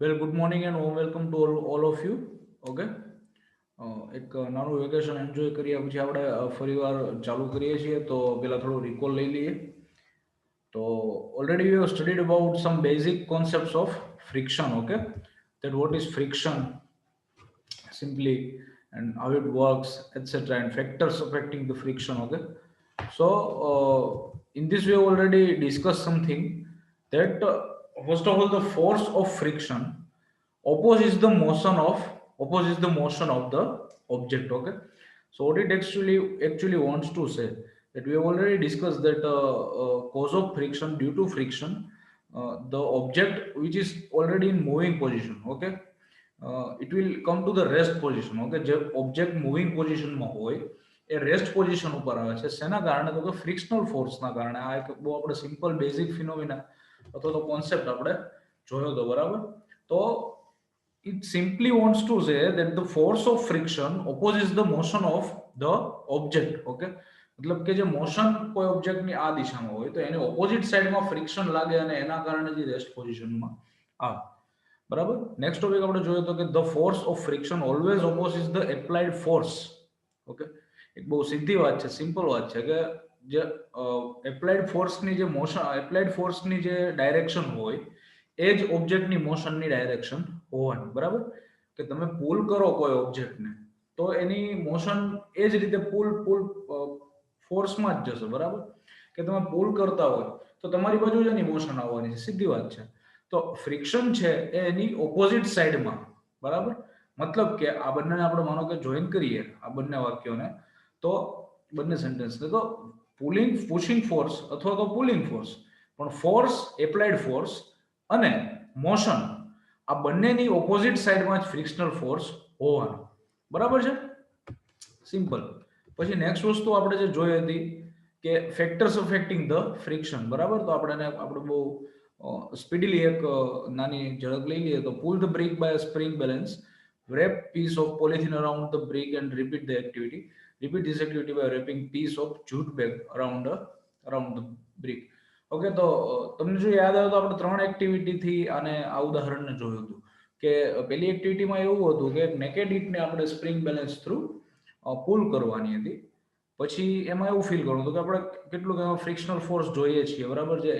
Well, good morning and warm welcome to all of you. Okay. એક નાનું vacation enjoy કર્યા પછી આપણે ફરીવાર ચાલુ કરીએ છીએ તો પેલા થોડું રિકોલ લઈ લઈએ. તો already we have studied about some basic concepts of friction. Okay, that what is friction simply and how it works, etc., and factors affecting the friction. Okay, so in this we have already discussed something that first of all the force of friction opposes the motion of opposes the motion of the object. Okay, so what it actually wants to say that we have already discussed that cause of friction, due to friction, the object which is already in moving position, okay, it will come to the rest position. Okay, જે object moving પોઝિશનમાં હોય એ rest position ઉપર આવે છે. શેના કારણે? તો કે ફ્રિક્શનલ ફોર્સના કારણે. આ એક બહુ આપણે સિમ્પલ બેઝિક ફિનોમિના અથવા તો કોન્સેપ્ટ આપણે જોયો હતો, બરાબર? તો it simply wants to say that the force of friction opposes the motion of the object. Okay, મતલબ કે જે મોશન કોઈ ઓબ્જેક્ટની આ દિશામાં હોય તો એને ઓપોઝિટ સાઈડમાં ફ્રિક્શન લાગે અને એના કારણે જે રેસ્ટ પોઝિશનમાં આવે. બરાબર. નેક્સ્ટ ટોપિક આપણે જોઈએ તો કે the force of friction always opposes the applied force. Okay, એક બહુ સીધી વાત છે, સિમ્પલ વાત છે કે જે એપ્લાઇડ ફોર્સની જે મોશન, એપ્લાઇડ ફોર્સની જે ડાયરેક્શન હોય એ જ ઓબ્જેક્ટની મોશનની ડાયરેક્શન હોવાની. બરાબર, કે તમે પુલ કરો કોઈ ઓબ્જેક્ટને તો એની મોશન એ જ રીતે પુલ પુલ ફોર્સમાં જ જશે. બરાબર, કે તમે પુલ કરતા હોય તો તમારી બાજુ જ એની મોશન આવવાની છે, સીધી વાત છે. તો ફ્રિક્શન છે એ એની ઓપોઝિટ સાઈડમાં. બરાબર, મતલબ કે આ બંનેને આપણે માનો કે જોઈન કરીએ આ બંને વાક્યોને, તો બંને સેન્ટેન્સને, તો પુશિંગ ફોર્સ અથવા તો પુલિંગ ફોર્સ, પણ ફોર્સ, એપ્લાઇડ ફોર્સ અને મોશન આ બંનેની ઓપોઝિટ સાઈડમાં જ ફ્રિક્શનલ ફોર્સ હોવાનો. બરાબર છે, સિમ્પલ. પછી નેક્સ્ટ વસ્તુ આપણે જે જોઈ હતી કે ફેક્ટર્સ અફેક્ટિંગ ધ ફ્રિક્શન. બરાબર, તો આપણે બહુ સ્પીડીલી એક નાની ઝડપ લઈ લઈએ તો pull the break by spring balance, wrap piece of polythene around the brick and repeat the activity. Repeat this activity by wrapping piece of jute bag around the brick. Okay, તો તમને જો યાદ આવે તો આપણે ત્રણ એક્ટિવિટીથી આને આ ઉદાહરણને જોયું હતું. કે પેલી એક્ટિવિટીમાં એવું હતું કે નેકેડ ઈટને આપણે સ્પ્રિંગ બેલેન્સ થ્રુ પુલ કરવાની હતી. પછી એમાં એવું ફીલ કરવું હતું કે આપણે કેટલુંક ફ્રિક્શનલ ફોર્સ જોઈએ છીએ. બરાબર, જે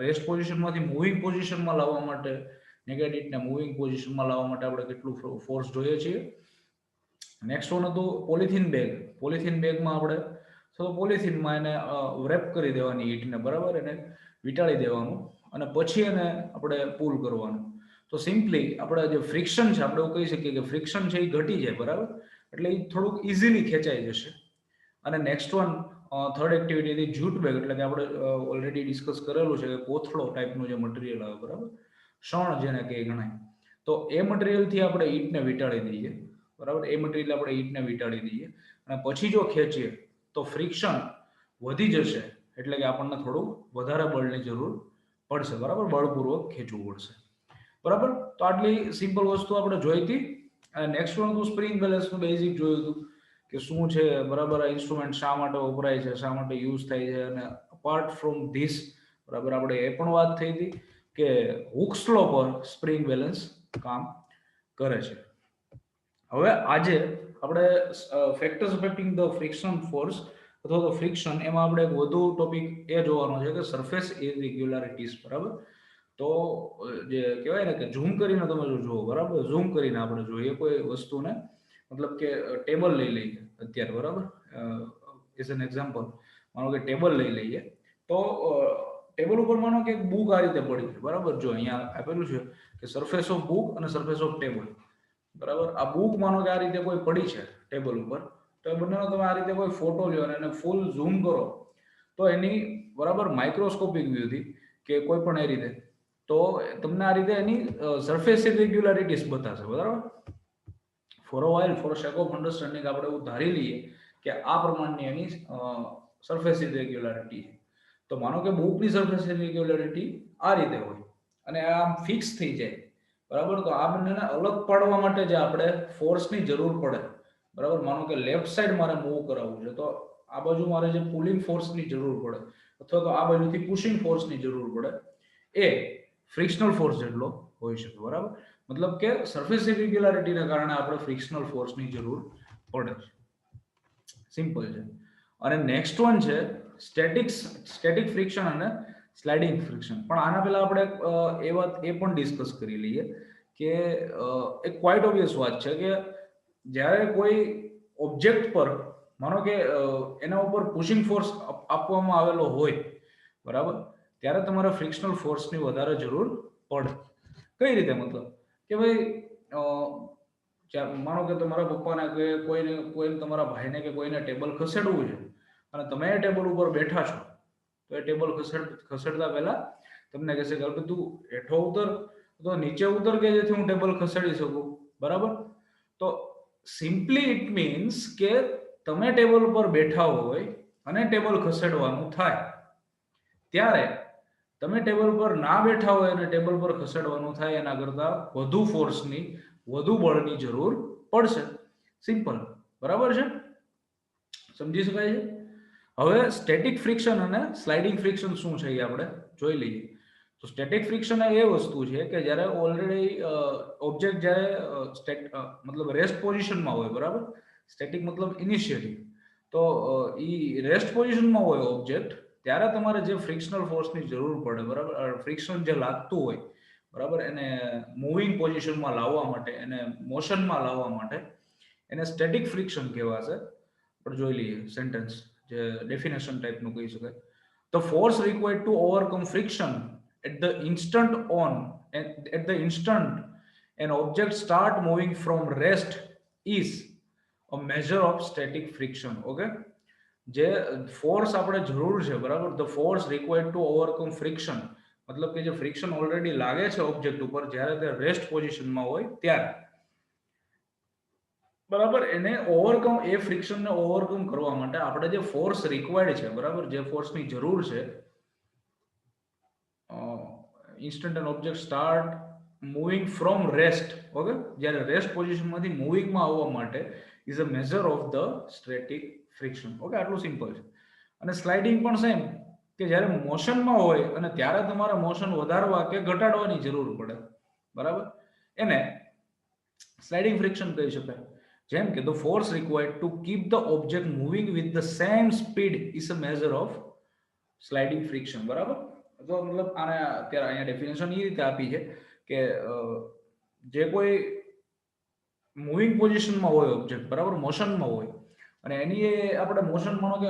રેસ્ટ પોઝિશનમાંથી મૂવિંગ પોઝિશનમાં લાવવા માટે, નેગેટિવને મૂવિંગ પોઝિશનમાં લાવવા માટે આપણે કેટલું ફોર્સ જોઈએ છીએ. નેક્સ્ટ વન હતું પોલિથીન બેગ. પોલિથીન બેગમાં આપણે તો પોલિથીનમાં એને રેપ કરી દેવાની ઈટને. બરાબર, એને વીંટાળી દેવાનું અને પછી એને આપણે પુલ કરવાનું. તો સિમ્પલી આપણે જે ફ્રિક્શન છે, આપણે એવું કહી શકીએ કે ફ્રિક્શન છે એ ઘટી જાય. બરાબર, એટલે એ થોડુંક ઇઝીલી ખેંચાઈ જશે. અને નેક્સ્ટ વન થર્ડ એક્ટિવિટી હતી જૂટ બેગ, એટલે કે આપણે ઓલરેડી ડિસ્કસ કરેલું છે કે કોથળો ટાઈપનું જે મટીરિયલ આવે. બરાબર, શણ જેને કહે ગણાય, તો એ મટીરિયલથી આપણે ઈંટને વીંટાળી દઈએ. બરાબર, એ મટીરિયલ આપણે ઈંટને વીંટાળી દઈએ અને પછી જો ખેંચીએ તો ફ્રિક્શન વધી જશે, એટલે કે આપણને થોડું વધારે બળની જરૂર પડશે. બરાબર, બળપૂર્વક ખેંચવું પડશે. બરાબર, તો આટલી સિમ્પલ વસ્તુ આપણે જોઈ હતી. અને નેક્સ્ટ વન હતું સ્પ્રિંગ બેલેન્સનું બેઝિક જોયું હતું કે શું છે. બરાબર, આ ઇન્સ્ટ્રુમેન્ટ શા માટે વપરાય છે, શા માટે યુઝ થાય છે, અને અપાર્ટ ફ્રોમ ધીસ, બરાબર, આપણે એ પણ વાત થઈ હતી કે હુક સ્લો પર સ્પ્રિંગ બેલેન્સ કામ કરે છે. હવે આજે આપણે factors affecting the friction force અથવા તો ફ્રિક્શન, એમાં આપણે એક વધુ ટોપિક એ જોવાનો છે કે સરફેસ ઇરેગ્યુલારિટીઝ. બરાબર, તો જે કહેવાય ને કે ઝૂમ કરીને તમે જો જુઓ, બરાબર, ઝૂમ કરીને આપણે જોઈએ કોઈ વસ્તુને, મતલબ કે ટેબલ લઈ લઈએ અત્યારે. બરાબર, એઝ એન એક્ઝામ્પલ માનો કે ટેબલ લઈ લઈએ તો ટેબલ ઉપર માનો કે એક બુક આ રીતે પડી છે. બરાબર, જો અહીંયા આપેલું છે કે સરફેસ ઓફ બુક અને સરફેસ ઓફ ટેબલ. બરાબર, આ બુક માનો કે આ રીતે કોઈ પડી છે ટેબલ ઉપર, તો એ બંનેનો તમે આ રીતે કોઈ ફોટો લ્યો અને એને ફૂલ ઝૂમ કરો તો એની, બરાબર, માઇક્રોસ્કોપિક વ્યૂથી કે કોઈ પણ એ રીતે, તો તમને આ રીતે એની સરફેસ ઇરેગ્યુલારિટીઝ બતાવશે. બરાબર, for a while, for sake of understanding આપણે એવું ધારી લઈએ કે આ પ્રમાણની એની સરફેસ ઇરેગ્યુલારિટી છે. તો માનો કે બુકની સરફેસ ઇરેગ્યુલારિટી આ રીતે હોય અને આમ ફિક્સ થઈ જાય. બરાબર, તો આ બંનેને અલગ પાડવા માટે જે આપણે ફોર્સની જરૂર પડે. બરાબર, માનો કે લેફ્ટ સાઈડ મારે મૂવ કરાવવું છે તો આ બાજુ મારે જે પુલિંગ ફોર્સની જરૂર પડે અથવા તો આ બાજુથી પુશિંગ ફોર્સની જરૂર પડે એ ફ્રિક્શનલ ફોર્સ જેટલો હોઈ શકે, બરાબર. મતલબ કે સરફેસ ઇરેગ્યુલારિટીના કારણે આપણે ફ્રિક્શનલ ફોર્સની જરૂર પડે છે. સિમ્પલ છે. અને નેક્સ્ટ વન છે સ્ટેટિક ફ્રિક્શન અને સ્લાઇડિંગ ફ્રિક્શન. પણ આના પહેલા આપણે એ પણ ડિસ્કસ કરી લઈએ કે એક ક્વાઇટ ઓબ્વિયસ વાત છે કે જ્યારે કોઈ ઓબ્જેક્ટ પર માનો કે એના ઉપર પુશિંગ ફોર્સ આપવામાં આવેલો હોય, બરાબર, ત્યારે તમારે ફ્રિક્શનલ ફોર્સની વધારે જરૂર પડે. કઈ રીતે? મતલબ કે ભાઈ માનો કે તમારા પપ્પાને કે કોઈને તમારા ભાઈને કે કોઈને ટેબલ ખસેડવું છે અને તમે એ ટેબલ ઉપર બેઠા છો, તો એ ટેબલ ખસેડતા પહેલા તમને કહેશે કે તું હેઠો ઉતર, તો નીચે ઉતર કે જેથી હું ટેબલ ખસેડી શકું, બરાબર. તો સિમ્પલી ઇટ મીન્સ કે તમે ટેબલ ઉપર બેઠા હોય અને ટેબલ ખસેડવાનું થાય ત્યારે તમે ટેબલ પર ના બેઠા હોય અને ટેબલ પર ખસેડવાનું થાય એના કરતા વધુ ફોર્સની, વધુ બળની જરૂર પડશે. સિમ્પલ, બરાબર છે, સમજી શકાય છે. હવે સ્ટેટિક ફ્રિક્શન અને સ્લાઇડિંગ ફ્રિક્શન શું છે એ આપણે જોઈ લઈએ. તો સ્ટેટિક ફ્રિક્શન એ વસ્તુ છે કે જ્યારે ઓલરેડી ઓબ્જેક્ટ જ્યારે મતલબ રેસ્ટ પોઝિશનમાં હોય, બરાબર. સ્ટેટિક મતલબ ઇનિશિયલી. તો એ રેસ્ટ પોઝિશનમાં હોય ઓબ્જેક્ટ, ત્યારે તમારે જે ફ્રિક્શનલ ફોર્સની જરૂર પડે, બરાબર, ફ્રિક્શન જે લાગતું હોય, બરાબર, એને મૂવિંગ પોઝિશનમાં લાવવા માટે, એને મોશનમાં લાવવા માટે એને સ્ટેટિક ફ્રિક્શન કહેવાશે. પણ જોઈ લઈએ સેન્ટેન્સ, જે ડેફિનેશન ટાઈપનું કહી શકાય. The force required to overcome friction at the instant an object start moving from rest is a measure of static friction. Okay, જે ફોર્સ આપણે જરૂર છે, બરાબર, the force required to overcome friction, મતલબ કે જે ફ્રિક્શન ઓલરેડી લાગે છે ઓબ્જેક્ટ ઉપર જ્યારે તે રેસ્ટ પોઝિશનમાં હોય ત્યારે, બરાબર, એને ઓવરકમ, એ ફ્રિક્શનને ઓવરકમ કરવા માટે આપણે જે ફોર્સ રિક્વાયર્ડ છે, બરાબર, જે ફોર્સની જરૂર છે, instant N object start moving from rest, okay, જ્યારે રેસ્ટ પોઝિશનમાંથી મૂવિંગમાં આવવા માટે is a measure of the static friction. Okay, આટલું સિમ્પલ છે. અને સ્લાઇડિંગ પણ સેમ, કે જ્યારે મોશનમાં હોય અને ત્યારે તમારે મોશન વધારવા કે ઘટાડવાની જરૂર પડે, બરાબર, એને સ્લાઇડિંગ ફ્રિક્શન કહી શકાય. જેમ કે the force required to keep the object moving with the same speed is a measure of sliding friction, બરાબર. તો મતલબ આને અત્યારે અહીંયા ડેફિનેશન એ રીતે આપી છે કે જે કોઈ મૂવિંગ પોઝિશનમાં હોય ઓબ્જેક્ટ, બરાબર, મોશનમાં હોય, અને એની આપણે મોશન માનો કે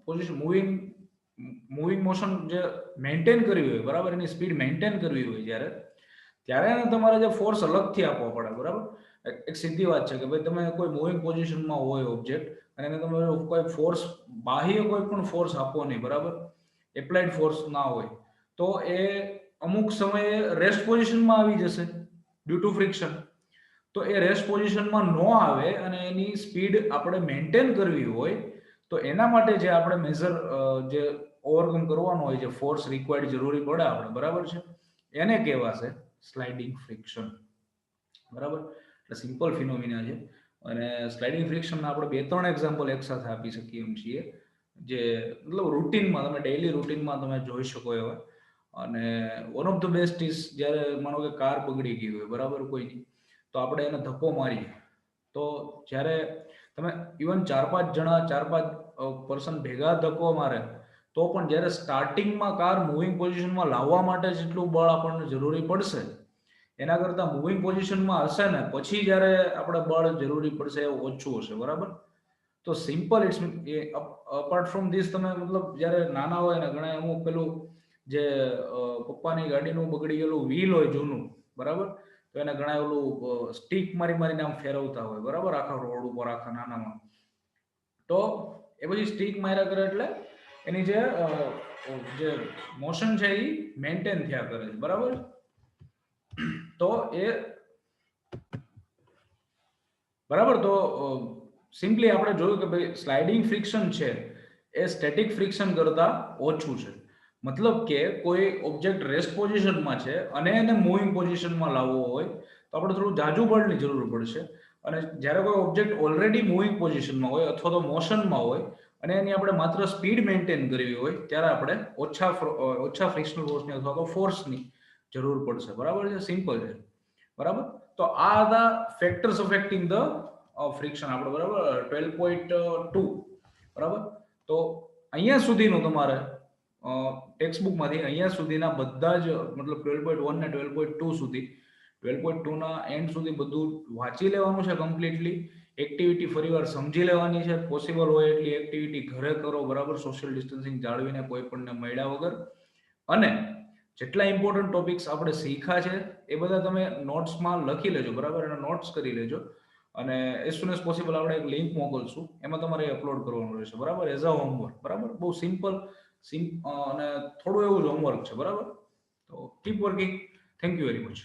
પોઝિશન મૂવિંગ મોશન જે મેન્ટેન કરવી હોય, બરાબર, એની સ્પીડ મેન્ટેન કરવી હોય ત્યારે એને તમારે જે ફોર્સ અલગથી આપવો પડે, બરાબર. એક સીધી વાત છે કે ભાઈ તમે કોઈ મૂવિંગ પોઝિશનમાં હોય ઓબ્જેક્ટ અને એને તમે કોઈ ફોર્સ, બાહ્ય કોઈ પણ ફોર્સ આપો નહીં, બરાબર, એપ્લાઇડ ફોર્સ ના હોય, તો એ અમુક સમયે રેસ્ટ પોઝિશનમાં આવી જશે ડ્યુ ટુ ફ્રિક્શન. તો એ રેસ્ટ પોઝિશનમાં ન આવે અને એની સ્પીડ આપણે મેન્ટેન કરવી હોય તો એના માટે જે આપણે મેઝર, જે ઓવરકમ કરવાનો હોય, જે ફોર્સ રિક્વાયર્ડ જરૂરી પડે આપણે, બરાબર છે, એને કહેવાશે સ્લાઇડિંગ ફ્રિક્શન, બરાબર. એટલે સિમ્પલ ફિનોમિના છે. અને સ્લાઇડિંગ ફ્રિક્શનના આપણે 2-3 એક્ઝામ્પલ એક સાથે આપી શકીએ એમ છીએ, જે મતલબ રૂટીનમાં, તમે ડેઈલી રૂટીનમાં તમે જોઈ શકો એવા. અને one of the best is જ્યારે માનો કે કાર બગડી ગઈ હોય, બરાબર, કોઈની, તો આપણે એને ધક્કો મારીએ, તો જ્યારે તમે ઇવન 4-5 પર્સન ભેગા ધક્કો મારે તો પણ જ્યારે સ્ટાર્ટિંગમાં કાર મૂવિંગ પોઝિશનમાં લાવવા માટે જેટલું બળ આપણને જરૂરી પડશે એના કરતાં મૂવિંગ પોઝિશનમાં હશે ને પછી જ્યારે આપણે બળ જરૂરી પડશે એ ઓછું હશે, બરાબર. તો simple it's, apart from this, તમે મતલબ જ્યારે નાના હોય ને ઘણા અમુક પેલું જે પપ્પાની ગાડીનું બગડી ગયેલું વ્હીલ હોય જૂનું, બરાબર, તો એને ઘણા ઓલું સ્ટીક મારીને આમ ફેરવતા હોય, બરાબર, આખા રોડ ઉપર, આખા નાનામાં. તો એ પછી સ્ટીક માર્યા કરે એટલે એની જે મોશન છે એ મેન્ટેન થયા કરે છે, બરાબર. તો એ બરાબર. તો સિમ્પલી આપણે જોયું કે ભાઈ સ્લાઇડિંગ ફ્રિક્શન છે એ સ્ટેટિક ફ્રિક્શન કરતા ઓછું છે. મતલબ કે કોઈ ઓબ્જેક્ટ રેસ્ટ પોઝિશનમાં છે અને એને મૂવિંગ પોઝિશનમાં લાવવો હોય તો આપણે થોડું જાજુ બળની જરૂર પડશે. અને જ્યારે કોઈ ઓબ્જેક્ટ ઓલરેડી મૂવિંગ પોઝિશનમાં હોય અથવા તો મોશનમાં હોય અને એની આપણે માત્ર સ્પીડ મેન્ટેન કરવી હોય ત્યારે આપણે ઓછા ફ્રિક્શનલ ફોર્સની અથવા તો ફોર્સની જરૂર પડશે. બરાબર છે, સિમ્પલ છે. બરાબર, તો આ હતા ફેક્ટર્સ અફેક્ટિંગ ધ ફ્રિક્શન આપણે, બરાબર 12.2. બરાબર, તો અહીંયા સુધીનું તમારે ટેક્સ્ટ બુકમાંથી અહીંયા સુધીના બધા જ મતલબ 12.1 ને 12.2 સુધી 12.2 ના એન્ડ સુધી બધું વાંચી લેવાનું છે કમ્પ્લીટલી. એક્ટિવિટી ફરીવાર સમજી લેવાની છે, પોસિબલ હોય એટલી એક્ટિવિટી ઘરે કરો, બરાબર, સોશિયલ ડિસ્ટન્સિંગ જાળવીને, કોઈ પણને મળ્યા વગર. અને જેટલા ઇમ્પોર્ટન્ટ ટોપિક્સ આપણે શીખ્યા છે એ બધા તમે નોટ્સમાં લખી લેજો, બરાબર, અને નોટ્સ કરી લેજો. અને એઝ સુન એઝ પોસિબલ આપણે એક લિંક મોકલશું, એમાં તમારે અપલોડ કરવાનું રહેશે, બરાબર, એઝ અ હોમવર્ક. બરાબર, બહુ સિમ્પલ અને થોડું એવું જ હોમવર્ક છે. બરાબર, તો keep working. Thank you very much.